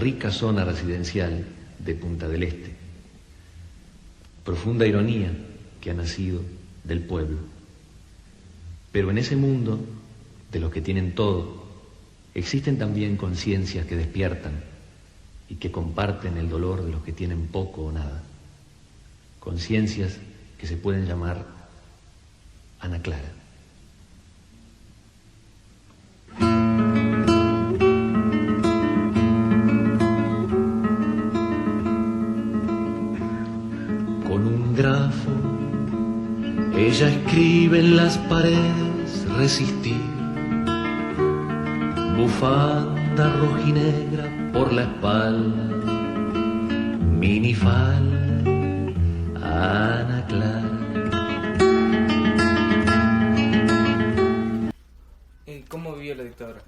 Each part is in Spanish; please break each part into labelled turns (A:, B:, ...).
A: rica zona residencial de Punta del Este. Profunda ironía que ha nacido del pueblo. Pero en ese mundo de los que tienen todo, existen también conciencias que despiertan y que comparten el dolor de los que tienen poco o nada. Conciencias que se pueden llamar Ana Clara. Con un grafo, ella escribe en las paredes resistir. Bufanda rojinegra por la espalda, minifalda, Ana Clara.
B: ¿Cómo vivió la dictadura?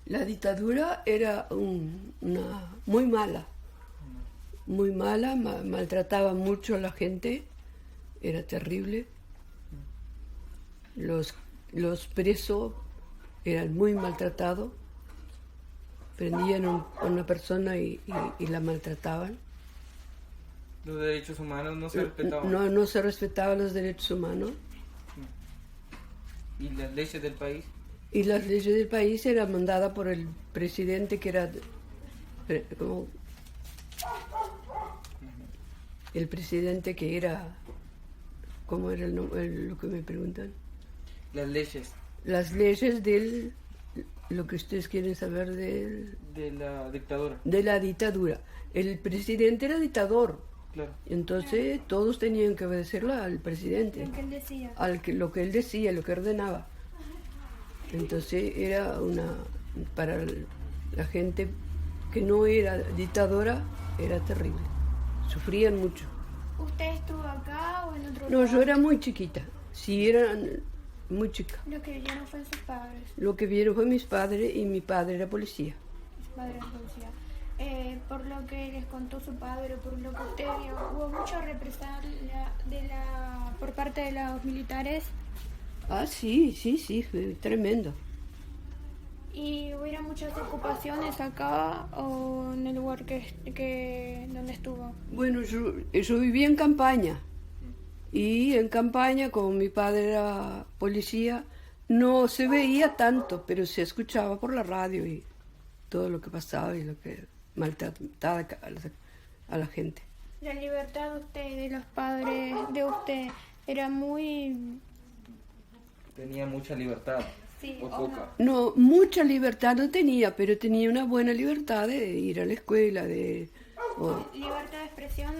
C: La dictadura era una muy mala, maltrataba mucho a la gente, era terrible. Los presos eran muy maltratados, prendían a una persona y la maltrataban.
B: ¿Los derechos humanos no se respetaban?
C: No se respetaban los derechos humanos.
B: ¿Y las leyes del país?
C: Y las leyes del país eran mandadas por el presidente, que era como el presidente que era, ¿cómo era lo que me preguntan?
B: Las leyes.
C: Las leyes lo que ustedes quieren saber de
B: la dictadura.
C: De la dictadura. El presidente era dictador.
B: Claro.
C: Entonces todos tenían que obedecerlo al presidente.
D: Lo que él decía.
C: Lo que él decía, lo que ordenaba. Entonces era para la gente que no era dictadora, era terrible. Sufrían mucho.
D: ¿Usted estuvo acá o en otro lugar?
C: No, yo era muy chiquita. Sí, era muy chica.
D: Lo que vieron fue sus padres.
C: Lo que vieron fue mis padres, y mi padre era policía.
D: Su padre era policía. Por lo que les contó su padre, por lo que usted vio, ¿hubo mucha represalia por parte de los militares?
C: Ah, sí, fue tremendo.
D: ¿Y hubiera muchas ocupaciones acá o en el lugar donde estuvo?
C: Bueno, yo vivía en campaña. Y en campaña, como mi padre era policía, no se veía tanto, pero se escuchaba por la radio y todo lo que pasaba y lo que maltrataba a la gente.
D: La libertad de usted, de los padres de usted, era muy...
B: ¿Tenía mucha libertad?
D: Sí,
B: ¿O poca?
C: No, mucha libertad no tenía, pero tenía una buena libertad de ir a la escuela,
D: ¿Libertad de expresión?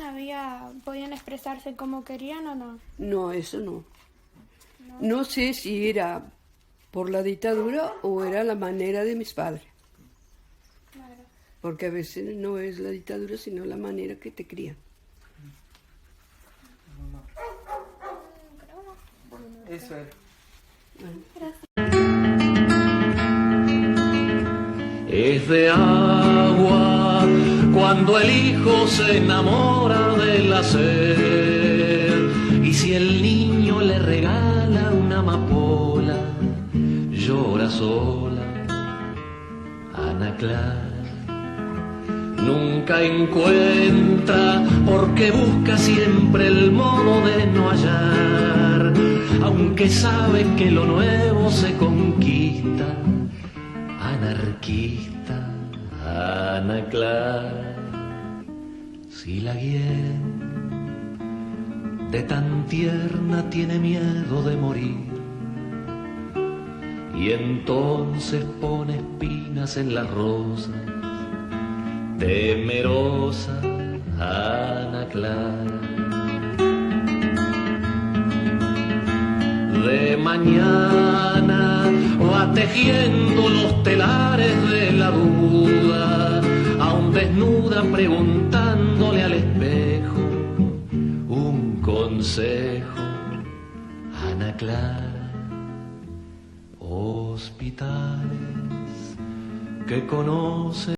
D: ¿Podían expresarse como querían o no?
C: No, eso no. No sé si era por la dictadura o era la manera de mis padres.
D: Claro.
C: Porque a veces no es la dictadura, sino la manera que te crían.
B: Eso es.
A: Es de agua cuando el hijo se enamora de la sed, y si el niño le regala una amapola, llora sola. Ana Clara nunca encuentra, porque busca siempre el modo de no hallar, aunque sabe que lo nuevo se conquista. Anarquista, Ana Clara, si la guien de tan tierna tiene miedo de morir, y entonces pone espinas en las rosas, temerosa Ana Clara. De mañana va tejiendo los telares de la duda, aún desnuda preguntándole al espejo un consejo. Ana Clara, hospitales que conoce.
E: En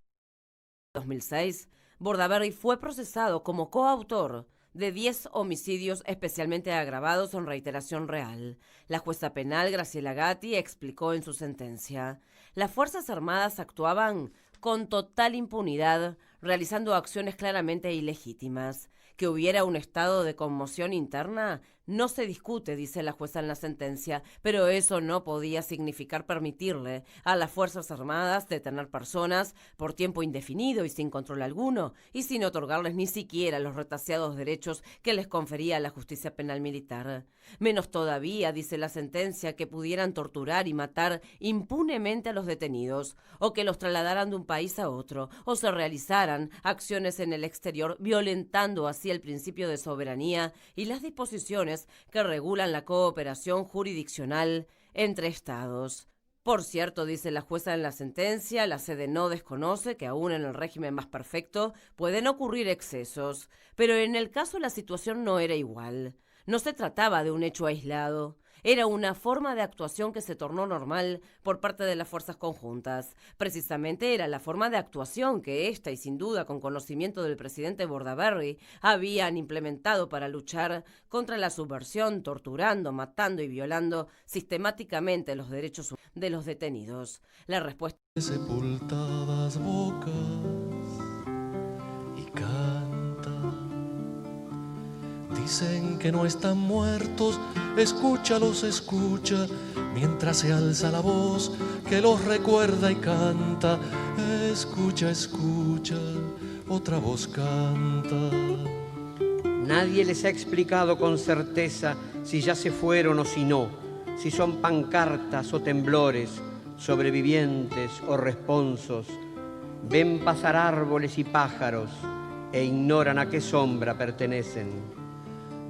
E: 2006, Bordaberry fue procesado como coautor de 10 homicidios especialmente agravados en reiteración real. La jueza penal Graciela Gatti explicó en su sentencia: las Fuerzas Armadas actuaban con total impunidad, realizando acciones claramente ilegítimas. Que hubiera un estado de conmoción interna no se discute, dice la jueza en la sentencia, pero eso no podía significar permitirle a las Fuerzas Armadas detener personas por tiempo indefinido y sin control alguno, y sin otorgarles ni siquiera los retaseados derechos que les confería la justicia penal militar. Menos todavía, dice la sentencia, que pudieran torturar y matar impunemente a los detenidos, o que los trasladaran de un país a otro, o se realizaran acciones en el exterior violentando así el principio de soberanía y las disposiciones que regulan la cooperación jurisdiccional entre estados. Por cierto, dice la jueza en la sentencia, la sede no desconoce que aún en el régimen más perfecto pueden ocurrir excesos, pero en el caso la situación no era igual. No se trataba de un hecho aislado. Era una forma de actuación que se tornó normal por parte de las fuerzas conjuntas. Precisamente era la forma de actuación que esta, y sin duda con conocimiento del presidente Bordaberry, habían implementado para luchar contra la subversión, torturando, matando y violando sistemáticamente los derechos de los detenidos. La respuesta...
F: Sepultadas bocas y canta. Dicen que no están muertos, escúchalos, escucha, mientras se alza la voz que los recuerda y canta. Escucha, escucha, otra voz canta.
G: Nadie les ha explicado con certeza si ya se fueron o si no, si son pancartas o temblores, sobrevivientes o responsos. Ven pasar árboles y pájaros e ignoran a qué sombra pertenecen.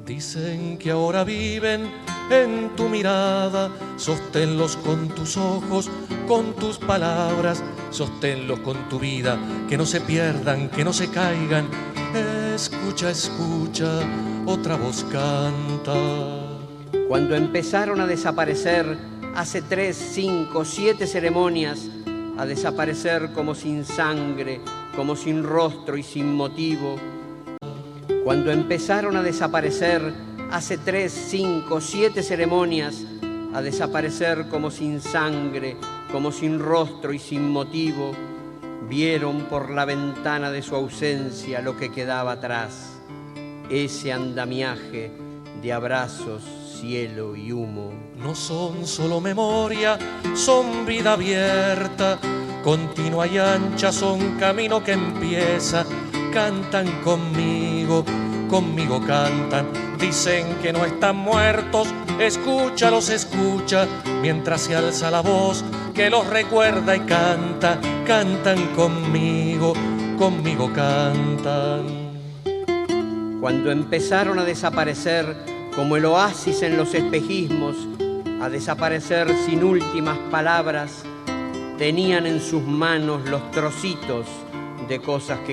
F: Dicen que ahora viven en tu mirada, sosténlos con tus ojos, con tus palabras, sosténlos con tu vida, que no se pierdan, que no se caigan. Escucha, escucha, otra voz canta.
G: Cuando empezaron a desaparecer hace 3, 5, 7 ceremonias, a desaparecer como sin sangre, como sin rostro y sin motivo. Cuando empezaron a desaparecer hace 3, 5, 7 ceremonias, a desaparecer como sin sangre, como sin rostro y sin motivo, vieron por la ventana de su ausencia lo que quedaba atrás, ese andamiaje de abrazos, cielo y humo.
F: No son solo memoria, son vida abierta, continua y ancha, son camino que empieza. Cantan conmigo, conmigo cantan. Dicen que no están muertos, escúchalos, escucha, mientras se alza la voz que los recuerda y canta. Cantan conmigo, conmigo cantan.
G: Cuando empezaron a desaparecer como el oasis en los espejismos, a desaparecer sin últimas palabras, tenían en sus manos los trocitos de cosas que